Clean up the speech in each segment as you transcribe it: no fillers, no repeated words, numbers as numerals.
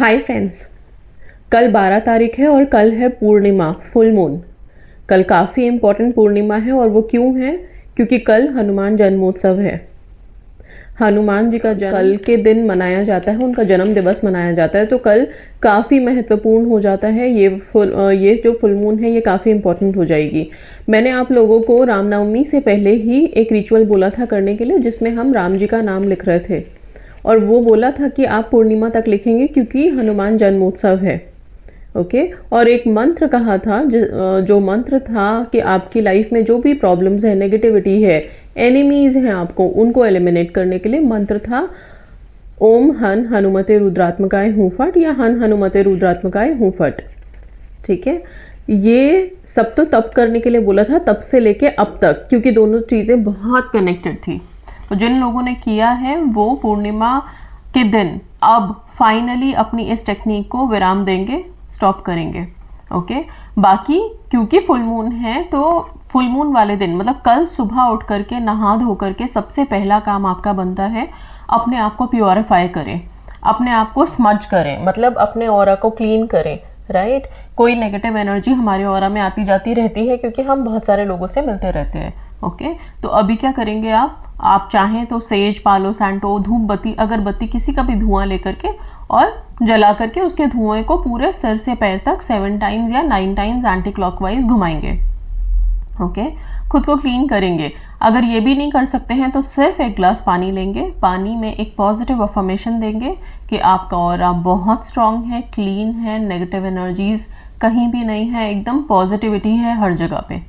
Hi friends, कल 12 तारीख है और कल है पूर्णिमा, फुल मून। कल काफ़ी इम्पोर्टेंट पूर्णिमा है और वो क्यों है? क्योंकि कल हनुमान जन्मोत्सव है। हनुमान जी का जन्म कल के दिन मनाया जाता है, उनका जन्म दिवस मनाया जाता है। तो कल काफ़ी महत्वपूर्ण हो जाता है। ये जो फुल मून है ये काफ़ी इम्पोर्टेंट हो जाएगी। मैंने आप लोगों को रामनवमी से पहले ही एक रिचुअल बोला था करने के लिए, जिसमें हम राम जी का नाम लिख रहे थे और वो बोला था कि आप पूर्णिमा तक लिखेंगे क्योंकि हनुमान जन्मोत्सव है। ओके। और एक मंत्र कहा था, जो मंत्र था कि आपकी लाइफ में जो भी प्रॉब्लम्स है, नेगेटिविटी है, एनिमीज हैं आपको, उनको एलिमिनेट करने के लिए मंत्र था ओम हन हनुमते रुद्रात्मकाय हूँ फट या हन हनुमते रुद्रात्मकाय हूँ फट। ठीक है, ये सब तो तब करने के लिए बोला था, तब से लेके अब तक, क्योंकि दोनों चीज़ें बहुत कनेक्टेड थी। तो जिन लोगों ने किया है वो पूर्णिमा के दिन अब फाइनली अपनी इस टेक्निक को विराम देंगे, स्टॉप करेंगे। ओके। बाकी क्योंकि फुल मून है तो फुल मून वाले दिन मतलब कल सुबह उठ करके नहा धो करके सबसे पहला काम आपका बनता है अपने आप को प्योरीफाई करें, अपने आप को स्मज करें, मतलब अपने ऑरा को क्लीन करें। राइट। कोई नेगेटिव एनर्जी हमारे ऑरा में आती जाती रहती है क्योंकि हम बहुत सारे लोगों से मिलते रहते हैं। ओके। तो अभी क्या करेंगे आप चाहें तो सेज, पालो सैंटो, धूप बत्ती, अगरबत्ती, किसी का भी धुआं लेकर के और जला करके उसके धुएं को पूरे सर से पैर तक 7 टाइम्स या 9 टाइम्स एंटी क्लॉकवाइज घुमाएंगे। ओके। खुद को क्लीन करेंगे। अगर ये भी नहीं कर सकते हैं तो सिर्फ एक ग्लास पानी लेंगे, पानी में एक पॉजिटिव अफर्मेशन देंगे कि आपका ऑरा बहुत स्ट्रांग है, क्लीन है, नेगेटिव एनर्जीज कहीं भी नहीं है, एकदम पॉजिटिविटी है हर जगह पे।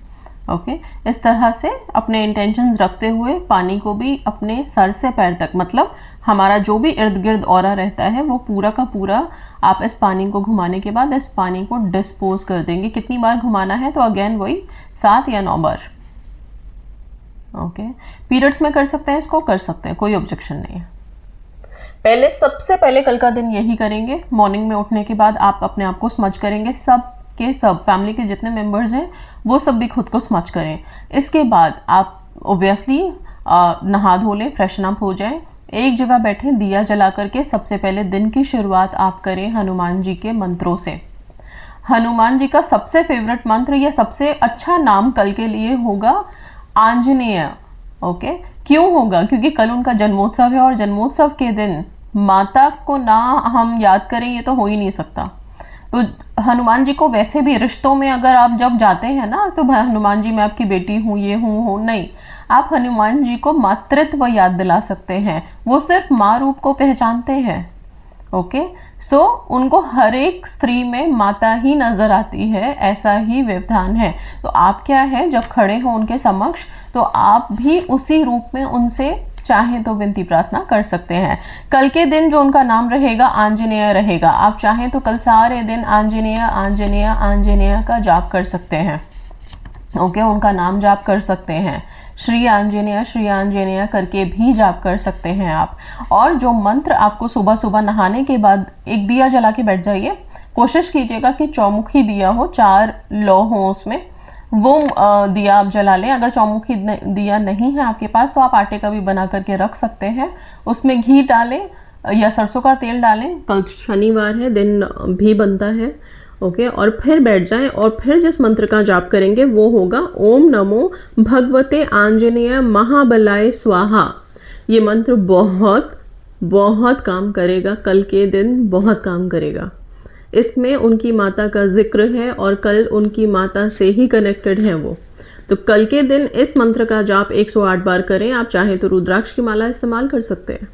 ओके। इस तरह से अपने इंटेंशंस रखते हुए पानी को भी अपने सर से पैर तक, मतलब हमारा जो भी इर्द गिर्द ऑरा रहता है वो पूरा का पूरा आप इस पानी को घुमाने के बाद इस पानी को डिस्पोज कर देंगे। कितनी बार घुमाना है तो अगेन वही 7 या 9 बार। ओके। पीरियड्स में कर सकते हैं, इसको कर सकते हैं, कोई ऑब्जेक्शन नहीं है। सबसे पहले कल का दिन यही करेंगे। मॉर्निंग में उठने के बाद आप अपने आप को स्मज करेंगे, सब फैमिली के जितने मेंबर्स हैं वो सब भी खुद को स्मच करें। इसके बाद आप ऑब्वियसली नहा धो लें, फ्रेशन अप हो जाएं, एक जगह बैठें, दिया जला करके सबसे पहले दिन की शुरुआत आप करें हनुमान जी के मंत्रों से। हनुमान जी का सबसे फेवरेट मंत्र या सबसे अच्छा नाम कल के लिए होगा आंजनेय। ओके। क्यों होगा? क्योंकि कल उनका जन्मोत्सव है और जन्मोत्सव के दिन माता को ना हम याद करें ये तो हो ही नहीं सकता। तो हनुमान जी को वैसे भी रिश्तों में अगर आप जब जाते हैं ना तो हनुमान जी मैं आपकी बेटी हूँ, ये हूँ नहीं, आप हनुमान जी को मातृत्व याद दिला सकते हैं। वो सिर्फ माँ रूप को पहचानते हैं। ओके। सो उनको हर एक स्त्री में माता ही नजर आती है, ऐसा ही व्यवधान है। तो आप क्या है, जब खड़े हो उनके समक्ष तो आप भी उसी रूप में उनसे चाहें तो विनती प्रार्थना कर सकते हैं। कल के दिन जो उनका नाम रहेगा आंजनेय रहेगा। आप चाहें तो कल सारे दिन आंजनेय आंजनेय आंजनेय का जाप कर सकते हैं। ओके। उनका नाम जाप कर सकते हैं, श्री आंजनेय करके भी जाप कर सकते हैं आप। और जो मंत्र आपको सुबह सुबह नहाने के बाद एक दिया जला के बैठ जाइए। कोशिश कीजिएगा कि चौमुखी दिया हो, 4 लौ हो उसमें, वो दिया आप जला लें। अगर चौमुखी दिया नहीं है आपके पास तो आप आटे का भी बना करके रख सकते हैं। उसमें घी डालें या सरसों का तेल डालें। कल शनिवार है, दिन भी बनता है। ओके। और फिर बैठ जाएं और फिर जिस मंत्र का जाप करेंगे वो होगा ओम नमो भगवते आंजनेय महाबलाय स्वाहा। ये मंत्र बहुत बहुत काम करेगा, कल के दिन बहुत काम करेगा। इसमें उनकी माता का जिक्र है और कल उनकी माता से ही कनेक्टेड है वो। तो कल के दिन इस मंत्र का जाप 108 बार करें। आप चाहें तो रुद्राक्ष की माला इस्तेमाल कर सकते हैं।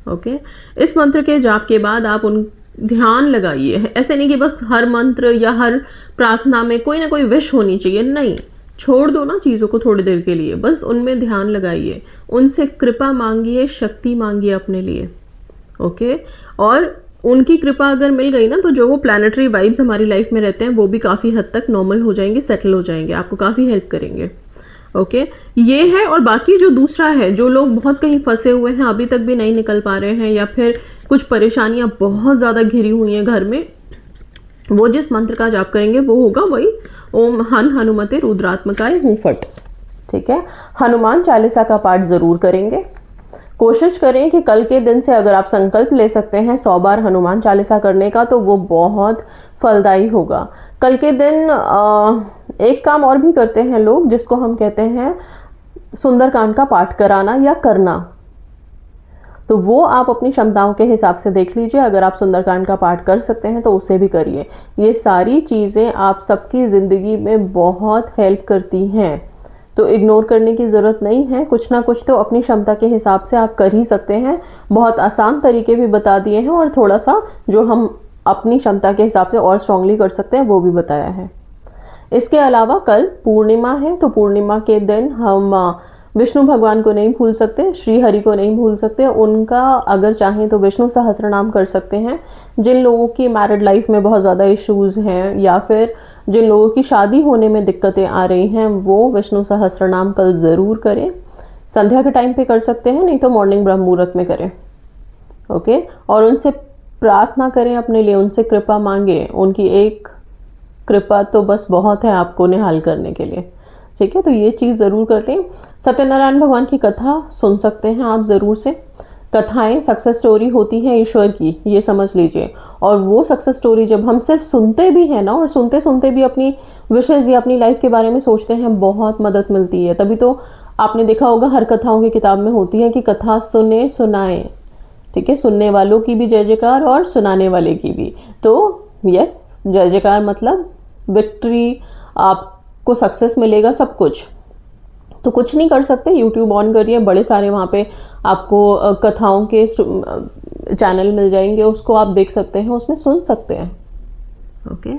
ओके। इस मंत्र के जाप के बाद आप उन ध्यान लगाइए। ऐसे नहीं कि बस हर मंत्र या हर प्रार्थना में कोई ना कोई विश होनी चाहिए, नहीं, छोड़ दो ना चीज़ों को थोड़ी देर के लिए, बस उनमें ध्यान लगाइए, उनसे कृपा मांगिए, शक्ति मांगिए अपने लिए। ओके। और उनकी कृपा अगर मिल गई ना तो जो वो प्लैनेटरी वाइब्स हमारी लाइफ में रहते हैं वो भी काफ़ी हद तक नॉर्मल हो जाएंगे, सेटल हो जाएंगे, आपको काफ़ी हेल्प करेंगे। ओके। ये है। और बाकी जो दूसरा है, जो लोग बहुत कहीं फंसे हुए हैं, अभी तक भी नहीं निकल पा रहे हैं या फिर कुछ परेशानियां बहुत ज़्यादा घिरी हुई हैं घर में, वो जिस मंत्र का जाप करेंगे वो होगा वही ओम हन हनुमते रुद्रात्मकाय हूँ फट। ठीक है। हनुमान चालीसा का पाठ ज़रूर करेंगे। कोशिश करें कि कल के दिन से अगर आप संकल्प ले सकते हैं 100 बार हनुमान चालीसा करने का तो वो बहुत फलदायी होगा। कल के दिन एक काम और भी करते हैं लोग, जिसको हम कहते हैं सुंदरकांड का पाठ कराना या करना। तो वो आप अपनी क्षमताओं के हिसाब से देख लीजिए, अगर आप सुंदरकांड का पाठ कर सकते हैं तो उसे भी करिए। ये सारी चीज़ें आप सबकी ज़िंदगी में बहुत हेल्प करती हैं, तो इग्नोर करने की ज़रूरत नहीं है। कुछ ना कुछ तो अपनी क्षमता के हिसाब से आप कर ही सकते हैं। बहुत आसान तरीके भी बता दिए हैं और थोड़ा सा जो हम अपनी क्षमता के हिसाब से और स्ट्रांगली कर सकते हैं वो भी बताया है। इसके अलावा कल पूर्णिमा है, तो पूर्णिमा के दिन हम विष्णु भगवान को नहीं भूल सकते, श्री हरि को नहीं भूल सकते। उनका अगर चाहें तो विष्णु सहस्त्रनाम कर सकते हैं। जिन लोगों की मैरिड लाइफ में बहुत ज़्यादा इश्यूज़ हैं या फिर जिन लोगों की शादी होने में दिक्कतें आ रही हैं, वो विष्णु सहस्त्रनाम कल ज़रूर करें। संध्या के टाइम पे कर सकते हैं, नहीं तो मॉर्निंग ब्रह्म मुहूर्त में करें। ओके, और उनसे प्रार्थना करें अपने लिए, उनसे कृपा मांगे। उनकी एक कृपा तो बस बहुत है आपको निहाल करने के लिए। ठीक है, तो ये चीज़ ज़रूर कर लें। सत्यनारायण भगवान की कथा सुन सकते हैं आप ज़रूर से। कथाएं सक्सेस स्टोरी होती है ईश्वर की, ये समझ लीजिए। और वो सक्सेस स्टोरी जब हम सिर्फ सुनते भी हैं ना, और सुनते सुनते भी अपनी विशेष या अपनी लाइफ के बारे में सोचते हैं, बहुत मदद मिलती है। तभी तो आपने देखा होगा हर कथाओं की किताब में होती है कि कथा सुने सुनाए। ठीक है, सुनने वालों की भी जय जयकार और सुनाने वाले की भी। तो यस, जय जयकार मतलब विक्ट्री, आपको सक्सेस मिलेगा, सब कुछ। तो कुछ नहीं कर सकते, यूट्यूब ऑन करिए, बड़े सारे वहाँ पे आपको कथाओं के चैनल मिल जाएंगे, उसको आप देख सकते हैं, उसमें सुन सकते हैं। ओके,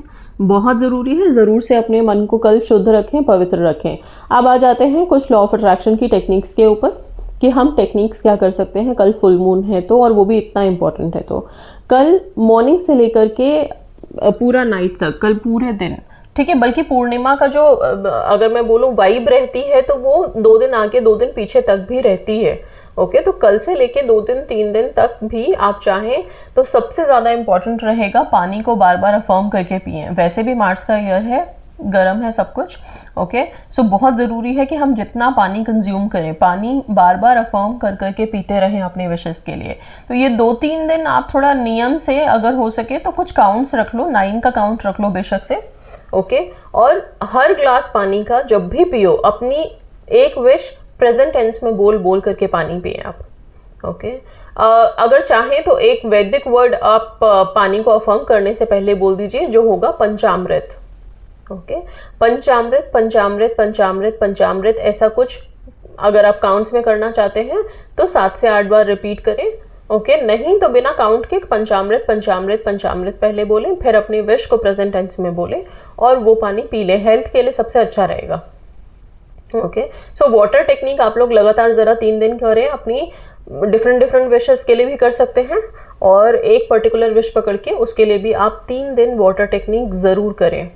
बहुत ज़रूरी है, ज़रूर से अपने मन को कल शुद्ध रखें, पवित्र रखें। अब आ जाते हैं कुछ लॉ ऑफ अट्रैक्शन की टेक्निक्स के ऊपर कि हम टेक्निक्स क्या कर सकते हैं कल फुल मून है तो, और वो भी इतना इम्पॉर्टेंट है। तो कल मॉर्निंग से लेकर के पूरा नाइट तक, कल पूरे दिन, ठीक है, बल्कि पूर्णिमा का जो अगर मैं बोलूँ वाइब रहती है तो वो 2 दिन आगे 2 दिन पीछे तक भी रहती है। ओके, तो कल से लेके 2 दिन 3 दिन तक भी आप चाहें तो सबसे ज़्यादा इम्पॉर्टेंट रहेगा पानी को बार बार अफर्म करके पिएं। वैसे भी मार्च का ईयर है, गर्म है सब कुछ। ओके, सो बहुत ज़रूरी है कि हम जितना पानी कंज्यूम करें, पानी बार बार अफर्म कर करके पीते रहें अपने विशेष के लिए। तो ये 2-3 दिन आप थोड़ा नियम से अगर हो सके तो कुछ काउंट्स रख लो, 9 का काउंट रख लो बेशक से। ओके, और हर ग्लास पानी का जब भी पियो अपनी एक विश प्रेजेंट टेंस में बोल बोल करके पानी पिए आप। ओके, अगर चाहें तो एक वैदिक वर्ड आप पानी को अफर्म करने से पहले बोल दीजिए, जो होगा पंचामृत। ओके, पंचामृत पंचामृत पंचामृत पंचामृत, ऐसा कुछ अगर आप काउंट्स में करना चाहते हैं तो 7 से 8 बार रिपीट करें। ओके, नहीं तो बिना काउंट के पंचामृत पंचामृत पंचामृत पहले बोलें, फिर अपनी विश को प्रेजेंट टेंस में बोलें और वो पानी पी लें। हेल्थ के लिए सबसे अच्छा रहेगा। ओके, सो वाटर टेक्निक आप लोग लगातार ज़रा 3 दिन करें, अपनी डिफरेंट विशेस के लिए भी कर सकते हैं, और एक पर्टिकुलर विश पकड़ के उसके लिए भी आप 3 दिन वाटर टेक्निक ज़रूर करें।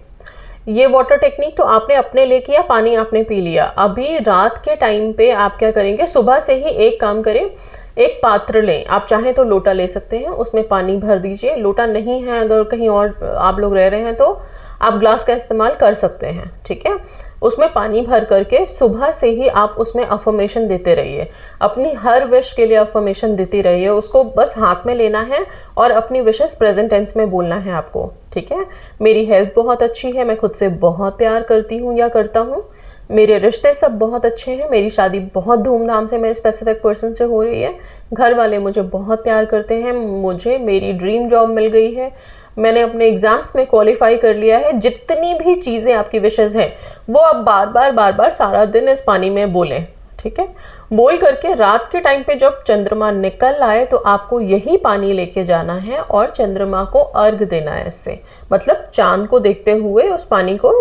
ये वाटर टेक्निक तो आपने अपने लिए किया, पानी आपने पी लिया। अभी रात के टाइम पे आप क्या करेंगे, सुबह से ही एक काम करें, एक पात्र लें, आप चाहें तो लोटा ले सकते हैं, उसमें पानी भर दीजिए। लोटा नहीं है अगर कहीं और आप लोग रह रहे हैं तो आप ग्लास का इस्तेमाल कर सकते हैं। ठीक है, उसमें पानी भर करके सुबह से ही आप उसमें अफर्मेशन देते रहिए, अपनी हर विश के लिए अफर्मेशन देती रहिए। उसको बस हाथ में लेना है और अपनी विशेस प्रेजेंट टेंस में बोलना है आपको। ठीक है, मेरी हेल्थ बहुत अच्छी है, मैं खुद से बहुत प्यार करती हूँ या करता हूँ, मेरे रिश्ते सब बहुत अच्छे हैं, मेरी शादी बहुत धूमधाम से मेरे स्पेसिफिक पर्सन से हो रही है, घर वाले मुझे बहुत प्यार करते हैं, मुझे मेरी ड्रीम जॉब मिल गई है, मैंने अपने एग्जाम्स में क्वालिफाई कर लिया है। जितनी भी चीज़ें आपकी विशेज़ हैं वो आप बार बार सारा दिन इस पानी में बोलें। ठीक है, बोल करके रात के टाइम पे जब चंद्रमा निकल आए तो आपको यही पानी लेके जाना है और चंद्रमा को अर्घ देना है। इससे मतलब चांद को देखते हुए उस पानी को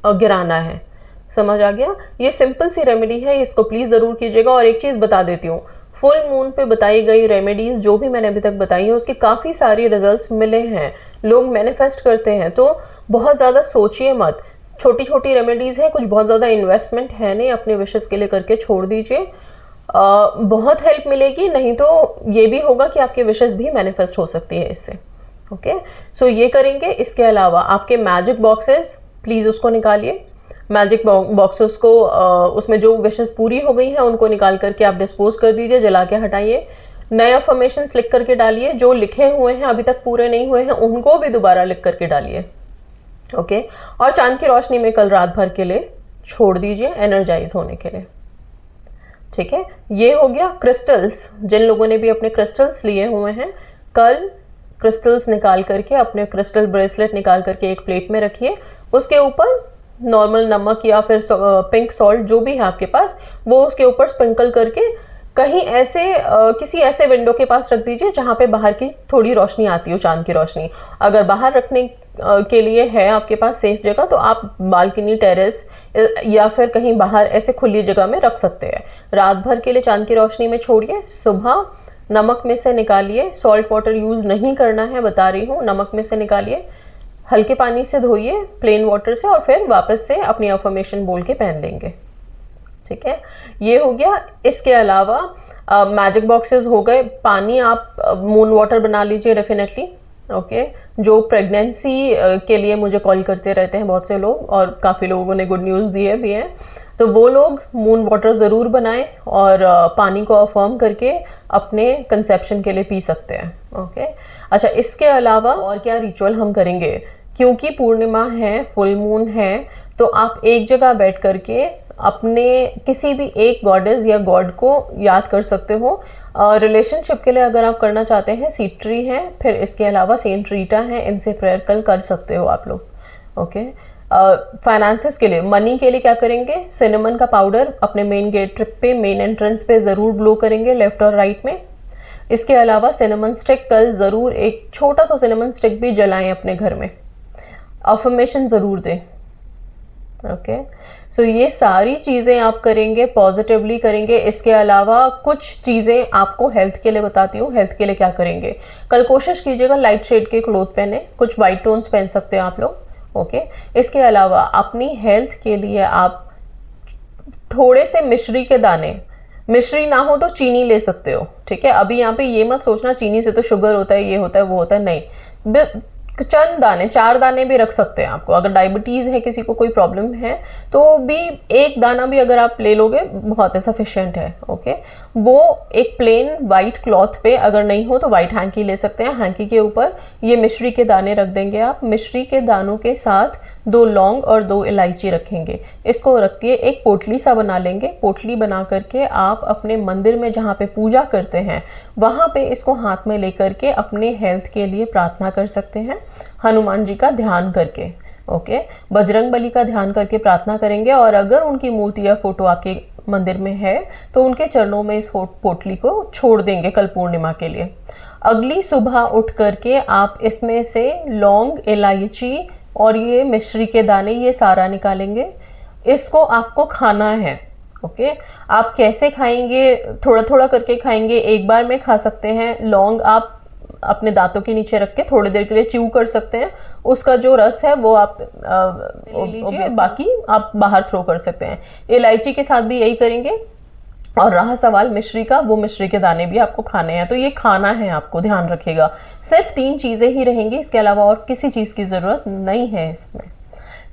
गिराना है। समझ आ गया? ये सिंपल सी रेमेडी है, इसको प्लीज़ ज़रूर कीजिएगा। और एक चीज़ बता देती हूँ, फुल मून पे बताई गई रेमेडीज जो भी मैंने अभी तक बताई है उसके काफ़ी सारी रिजल्ट्स मिले हैं, लोग मैनिफेस्ट करते हैं। तो बहुत ज़्यादा सोचिए मत, छोटी छोटी रेमेडीज़ हैं, कुछ बहुत ज़्यादा इन्वेस्टमेंट है नहीं, अपने विशेष के लिए करके छोड़ दीजिए, बहुत हेल्प मिलेगी। नहीं तो ये भी होगा कि आपके विशेष भी मैनिफेस्ट हो सकती है इससे। ओके, सो ये करेंगे। इसके अलावा आपके मैजिक बॉक्सेस प्लीज़ उसको निकालिए, मैजिक बॉक्सेस को उसमें जो विशेस पूरी हो गई हैं उनको निकाल करके आप डिस्पोज कर दीजिए, जला के हटाइए। नए अफर्मेशंस लिख करके डालिए, जो लिखे हुए हैं अभी तक पूरे नहीं हुए हैं उनको भी दोबारा लिख करके डालिए। ओके, और चांद की रोशनी में कल रात भर के लिए छोड़ दीजिए एनर्जाइज होने के लिए। ठीक है, ये हो गया क्रिस्टल्स। जिन लोगों ने भी अपने क्रिस्टल्स लिए हुए हैं, कल क्रिस्टल्स निकाल करके, अपने क्रिस्टल ब्रेसलेट निकाल करके एक प्लेट में रखिए, उसके ऊपर नॉर्मल नमक या फिर पिंक सॉल्ट जो भी है आपके पास वो उसके ऊपर स्प्रिंकल करके कहीं ऐसे किसी ऐसे विंडो के पास रख दीजिए जहाँ पे बाहर की थोड़ी रोशनी आती हो, चांद की रोशनी। अगर बाहर रखने के लिए है आपके पास सेफ जगह तो आप बालकनी, टेरेस या फिर कहीं बाहर ऐसे खुली जगह में रख सकते हैं। रात भर के लिए चांद की रोशनी में छोड़िए, सुबह नमक में से निकालिए। सॉल्ट वाटर यूज़ नहीं करना है, बता रही हूँ, नमक में से निकालिए, हल्के पानी से धोइए प्लेन वाटर से, और फिर वापस से अपनी अफर्मेशन बोल के पहन लेंगे। ठीक है, ये हो गया। इसके अलावा मैजिक बॉक्सेस हो गए। पानी आप मून वाटर बना लीजिए डेफिनेटली। ओके, जो प्रेगनेंसी के लिए मुझे कॉल करते रहते हैं बहुत से लोग, और काफ़ी लोगों ने गुड न्यूज़ दिए भी हैं, तो वो लोग मून वाटर ज़रूर बनाएं और पानी को अफर्म करके अपने कंसेप्शन के लिए पी सकते हैं। ओके, अच्छा, इसके अलावा और क्या रिचुअल हम करेंगे? क्योंकि पूर्णिमा है, फुल मून है, तो आप एक जगह बैठ करके अपने किसी भी एक गॉडेस या गॉड को याद कर सकते हो। रिलेशनशिप के लिए अगर आप करना चाहते हैं, सीट्री है, फिर इसके अलावा सेंट रीटा है, इनसे प्रेयर कल कर सकते हो आप लोग। ओके, फाइनेंसेस के लिए, मनी के लिए क्या करेंगे? सिनेमन का पाउडर अपने मेन गेट पे, मेन एंट्रेंस पे ज़रूर ब्लो करेंगे, लेफ्ट और राइट में। इसके अलावा सिनेमन स्टिक, कल ज़रूर एक छोटा सा सिनेमन स्टिक भी जलाएं अपने घर में। अफर्मेशन ज़रूर दें। ओके, सो ये सारी चीज़ें आप करेंगे, पॉजिटिवली करेंगे। इसके अलावा कुछ चीज़ें आपको हेल्थ के लिए बताती हूँ। हेल्थ के लिए क्या करेंगे? कल कोशिश कीजिएगा लाइट शेड के क्लोथ पहने, कुछ वाइट टोन्स पहन सकते हैं आप लोग। ओके, इसके अलावा अपनी हेल्थ के लिए आप थोड़े से मिश्री के दाने, मिश्री ना हो तो चीनी ले सकते हो। ठीक है, अभी यहाँ पे ये मत सोचना चीनी से तो शुगर होता है, ये होता है, वो होता है, नहीं। चंद दाने, 4 दाने भी रख सकते हैं आपको। अगर डायबिटीज़ है, किसी को कोई प्रॉब्लम है, तो भी एक दाना भी अगर आप ले लोगे बहुत है, सफिशिएंट है। ओके, वो एक प्लेन वाइट क्लॉथ पे, अगर नहीं हो तो वाइट हैंकी ले सकते हैं, हैंकी के ऊपर ये मिश्री के दाने रख देंगे आप। मिश्री के दानों के साथ 2 लौंग और 2 इलायची रखेंगे। इसको रख के एक पोटली सा बना लेंगे। पोटली बना करके आप अपने मंदिर में जहाँ पे पूजा करते हैं वहाँ पे इसको हाथ में लेकर के अपने हेल्थ के लिए प्रार्थना कर सकते हैं, हनुमान जी का ध्यान करके। ओके, बजरंग बली का ध्यान करके प्रार्थना करेंगे, और अगर उनकी मूर्ति या फोटो आपके मंदिर में है तो उनके चरणों में इस पोटली को छोड़ देंगे कल पूर्णिमा के लिए। अगली सुबह उठ करके आप इसमें से लौंग, इलायची और ये मिश्री के दाने, ये सारा निकालेंगे। इसको आपको खाना है। ओके, आप कैसे खाएंगे? थोड़ा थोड़ा करके खाएंगे, एक बार में खा सकते हैं। लौंग आप अपने दांतों के नीचे रख के थोड़ी देर के लिए च्यू कर सकते हैं, उसका जो रस है वो आप ले लीजिए, बाकी आप बाहर थ्रो कर सकते हैं। इलायची के साथ भी यही करेंगे। और रहा सवाल मिश्री का, वो मिश्री के दाने भी आपको खाने हैं, तो ये खाना है आपको, ध्यान रखिएगा। सिर्फ 3 चीज़ें ही रहेंगी, इसके अलावा और किसी चीज़ की ज़रूरत नहीं है इसमें।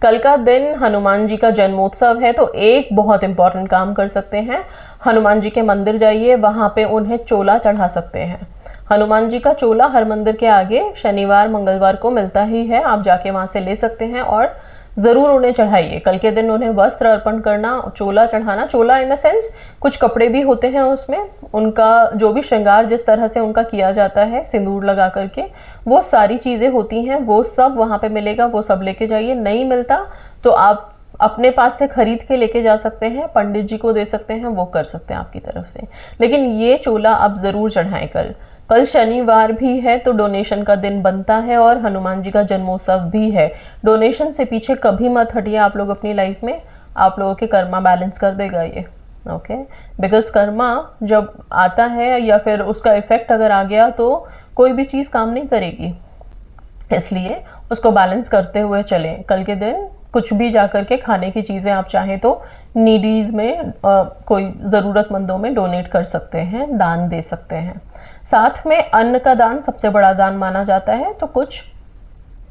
कल का दिन हनुमान जी का जन्मोत्सव है, तो एक बहुत इंपॉर्टेंट काम कर सकते हैं। हनुमान जी के मंदिर जाइए, वहाँ पे उन्हें चोला चढ़ा सकते हैं। हनुमान जी का चोला हर मंदिर के आगे शनिवार मंगलवार को मिलता ही है, आप जाके वहाँ से ले सकते हैं और ज़रूर उन्हें चढ़ाइए। कल के दिन उन्हें वस्त्र अर्पण करना, चोला चढ़ाना, चोला इन द सेंस कुछ कपड़े भी होते हैं उसमें, उनका जो भी श्रृंगार जिस तरह से उनका किया जाता है सिंदूर लगा करके, वो सारी चीज़ें होती हैं, वो सब वहाँ पे मिलेगा, वो सब लेके जाइए। नहीं मिलता तो आप अपने पास से खरीद के लेके जा सकते हैं, पंडित जी को दे सकते हैं, वो कर सकते हैं आपकी तरफ से, लेकिन ये चोला आप ज़रूर चढ़ाएं। कल शनिवार भी है तो डोनेशन का दिन बनता है, और हनुमान जी का जन्मोत्सव भी है। डोनेशन से पीछे कभी मत हटिए आप लोग अपनी लाइफ में, आप लोगों के कर्मा बैलेंस कर देगा ये। ओके, बिकॉज कर्मा जब आता है या फिर उसका इफेक्ट अगर आ गया तो कोई भी चीज़ काम नहीं करेगी, इसलिए उसको बैलेंस करते हुए चलें। कल के दिन कुछ भी जा कर के खाने की चीज़ें आप चाहें तो नीडीज़ में, कोई ज़रूरतमंदों में डोनेट कर सकते हैं, दान दे सकते हैं। साथ में अन्न का दान सबसे बड़ा दान माना जाता है, तो कुछ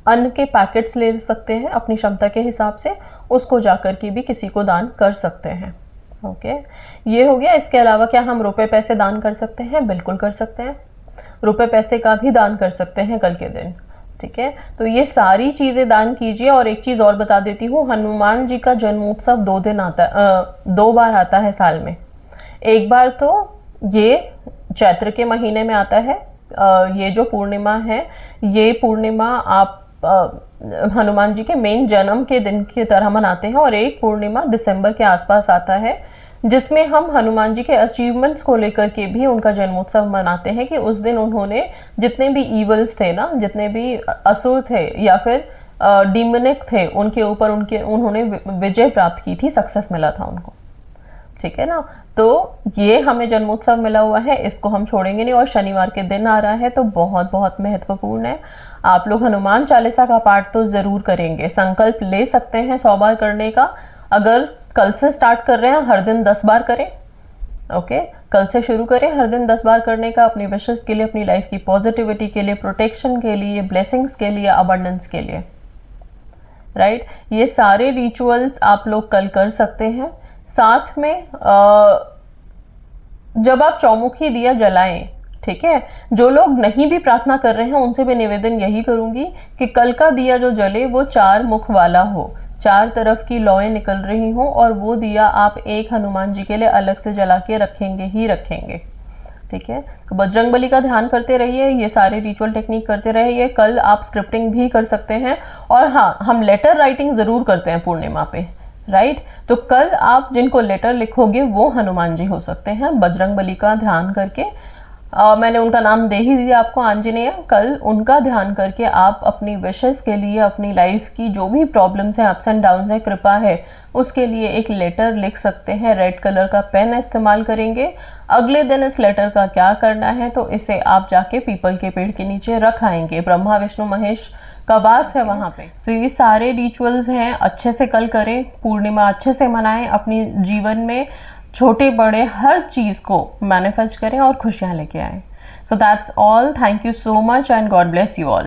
अन्न के पैकेट्स ले सकते हैं अपनी क्षमता के हिसाब से, उसको जाकर के भी किसी को दान कर सकते हैं। ओके, ये हो गया। इसके अलावा क्या हम रुपए पैसे दान कर सकते हैं? बिल्कुल कर सकते हैं, रुपए पैसे का भी दान कर सकते हैं कल के दिन। ठीक है, तो ये सारी चीज़ें दान कीजिए। और एक चीज़ और बता देती हूँ, हनुमान जी का जन्मोत्सव 2 दिन आता है, 2 बार आता है साल में। एक बार तो ये चैत्र के महीने में आता है, ये जो पूर्णिमा है, ये पूर्णिमा आप हनुमान जी के मेन जन्म के दिन की तरह मनाते हैं। और एक पूर्णिमा दिसंबर के आसपास आता है, जिसमें हम हनुमान जी के अचीवमेंट्स को लेकर के भी उनका जन्मोत्सव मनाते हैं कि उस दिन उन्होंने जितने भी ईवल्स थे ना, जितने भी असुर थे या फिर डीमनिक थे, उनके ऊपर उन्होंने विजय प्राप्त की थी, सक्सेस मिला था उनको। ठीक है ना, तो ये हमें जन्मोत्सव मिला हुआ है, इसको हम छोड़ेंगे नहीं। और शनिवार के दिन आ रहा है तो बहुत बहुत महत्वपूर्ण है। आप लोग हनुमान चालीसा का पाठ तो ज़रूर करेंगे, संकल्प ले सकते हैं 100 बार करने का। अगर कल से स्टार्ट कर रहे हैं, हर दिन 10 बार करें। ओके, कल से शुरू करें हर दिन 10 बार करने का, अपनी विशेष के लिए, अपनी लाइफ की पॉजिटिविटी के लिए, प्रोटेक्शन के लिए, ब्लेसिंग्स के लिए, अबंडेंस के लिए। राइट, ये सारे रिचुअल्स आप लोग कल कर सकते हैं। साथ में जब आप चौमुखी दिया जलाएं, ठीक है, जो लोग नहीं भी प्रार्थना कर रहे हैं उनसे भी निवेदन यही करूंगी कि कल का दिया जो जले वो 4 मुख वाला हो, 4 तरफ की लौएं निकल रही हों, और वो दिया आप एक हनुमान जी के लिए अलग से जला के रखेंगे ही रखेंगे। ठीक है, तो बजरंगबली का ध्यान करते रहिए, ये सारे रिचुअल टेक्निक करते रहिए। कल आप स्क्रिप्टिंग भी कर सकते हैं। और हाँ, हम लेटर राइटिंग ज़रूर करते हैं पूर्णिमा पे, राइट। तो कल आप जिनको लेटर लिखोगे वो हनुमान जी हो सकते हैं, बजरंगबली का ध्यान करके। मैंने उनका नाम दे ही दिया आपको, आंजनेय। कल उनका ध्यान करके आप अपनी विशेस के लिए, अपनी लाइफ की जो भी प्रॉब्लम्स हैं, अप्स एंड डाउन्स है, कृपा है, उसके लिए एक लेटर लिख सकते हैं। रेड कलर का पेन इस्तेमाल करेंगे। अगले दिन इस लेटर का क्या करना है, तो इसे आप जाके पीपल के पेड़ के नीचे रख आएंगे। ब्रह्मा विष्णु महेश का वास है वहाँ पे। तो ये सारे रिचुअल्स हैं, अच्छे से कल करें, पूर्णिमा अच्छे से मनाएं, अपनी जीवन में छोटे बड़े हर चीज़ को मैनिफेस्ट करें और खुशियाँ लेके आएं। So that's all. Thank you so much and God bless you all.